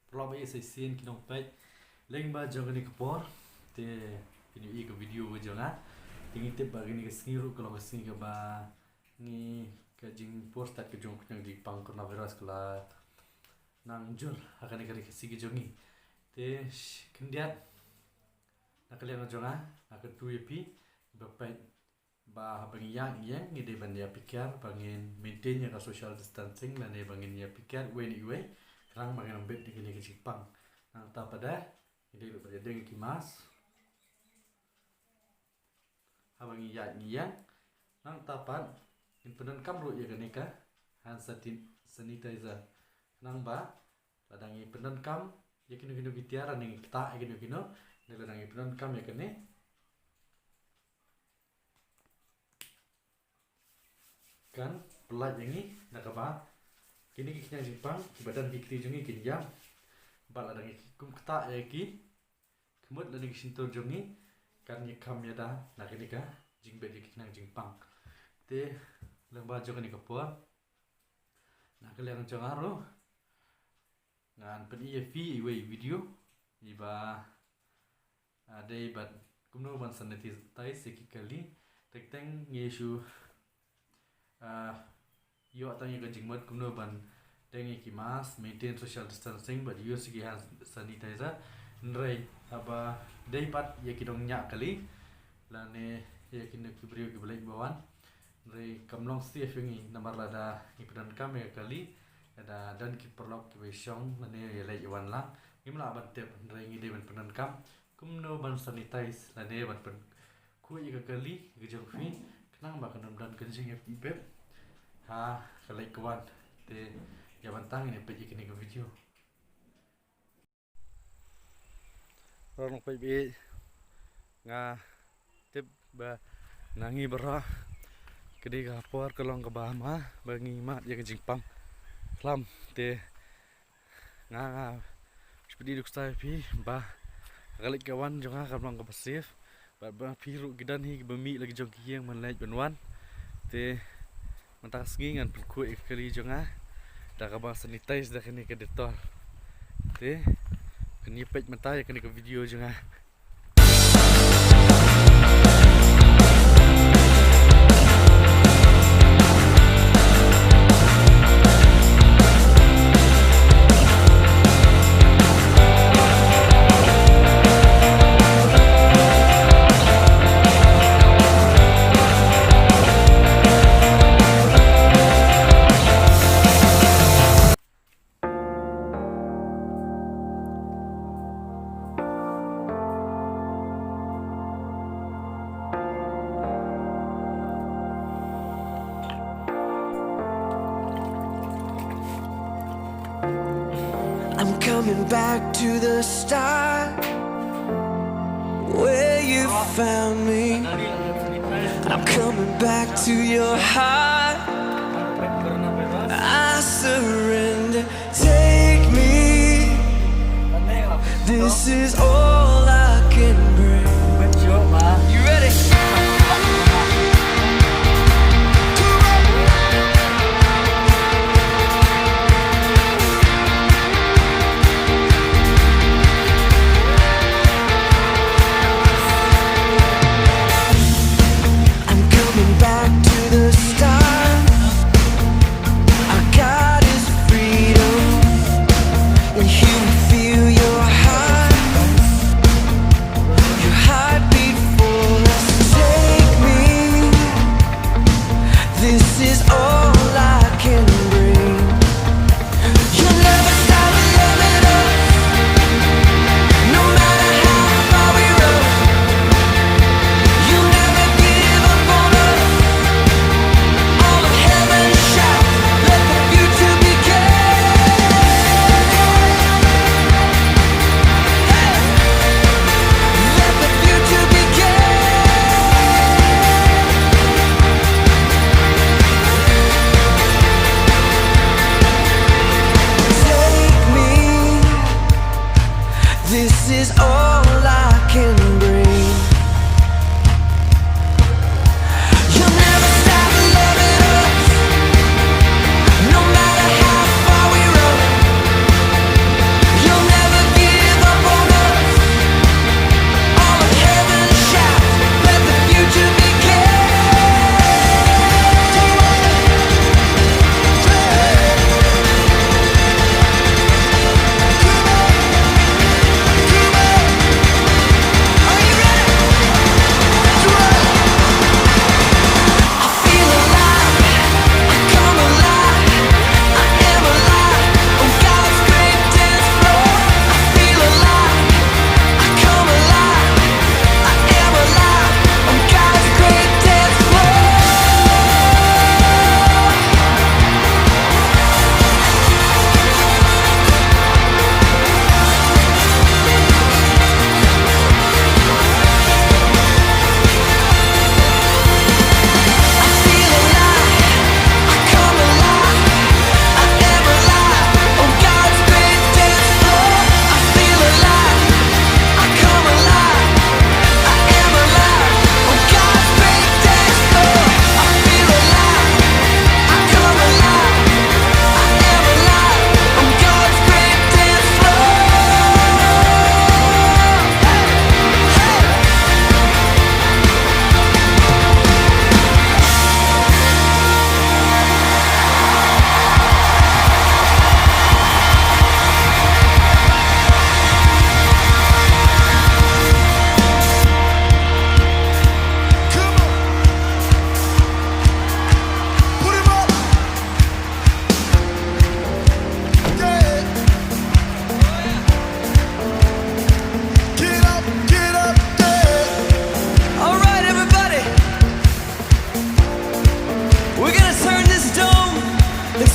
Problem is I seen kinong page link ba jong ni kapor te kini i video jong tingi tip ba gini singiru kalau singi ka ba ni ka jing post tak jong knyang di pang coronavirus kala nang jur akan ikari sige jongi te kendiat nakalian jong akan tu pi ba page ba bangin yang ni de ban dia pikir bangin maintain ya social distancing la ne bangin ya pikir when iwe kerang bangin ambet di kini Jepang nang ta pada ide pada deng kimas habang iya nang tapan in penan kamru ya gani ka hand sanitizer nang ba ladangi penan kam ya kino gitiara ning ta kino ladangi penan kam ya kene kan pelat yang ni nak apa kini kita Jepang badan kita jungi kini jam bala dangi kum kata ya ki kemud lagi sintor jungi kan ni kam ya dah nak ini ka jing bedi kita Jepang te lembah jong ni kapua nak kalian jongaro ngan pen fi iwe video iba ada ibat kumno ban sanati tai sekali tekteng yesu yo atang yang jing mat kumno ban dengi kimas maintain social distancing but use gi hand sanitizer nrai aba dei pat ya kidong nya kali lane ya kinok kibrio gi belai bawan nrai kamlong safe ngi namar lada ipan kam ya kali ada dan ki perlok ki wesong lane ya lai wan la imla ban tep nrai ngi dei ban penan kam kumno ban sanitize lane ban pen ku ya kali gi jong fi kenang ba kanam dan kenjing ya pip ha kalai kawan te ya bantang ini pergi kini ke video orang pergi nga tip ba nangi bara kedi ka por kalong ka bahama bangi mat ya ke Jepang lam te nga seperti duk style pi ba kali kawan jonga kalong ka pasif ba piru gidan hi bemi lagi jong kieng manlai benwan te mantas ngingan pulku ikali jonga dah kabang sanitize dah kini ke detol te kini page mata ya kini ke video jonga I'm coming back to the start where you found me. I'm coming back to your heart. I surrender. Take me. This is all I can bring. You ready? Feel your heart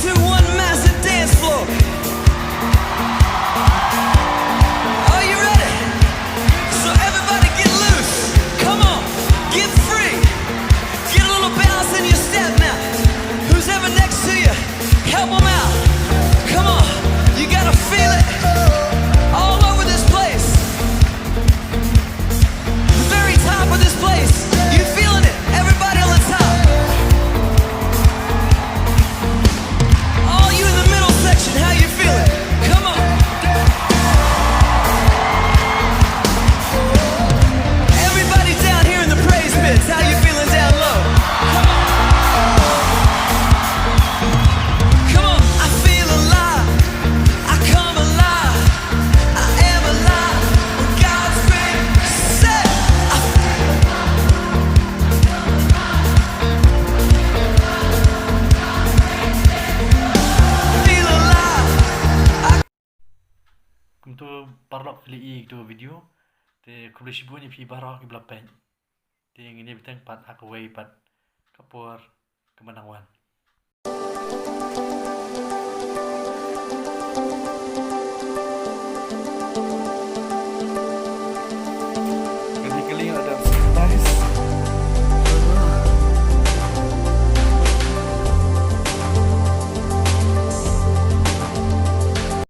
to one massive dance floor. Are you ready? So everybody get loose. Come on, get free. Get a little bounce in your step now. Who's ever next to you? Help them out. Come on, you gotta feel it all over this place. The very top of this place. You feeling it? Everybody on the top. All you in the middle section, how you feeling? Come on. Everybody down here in the praise pits, how you feeling down low? Come on. Come on, I feel alive. I come alive. I am alive. When God's grace said, I feel alive. Kuntu parlok kali tu video te kulish bunyi pi barok ibla pen te ngini bitang pat akaway pat kapor kemenangan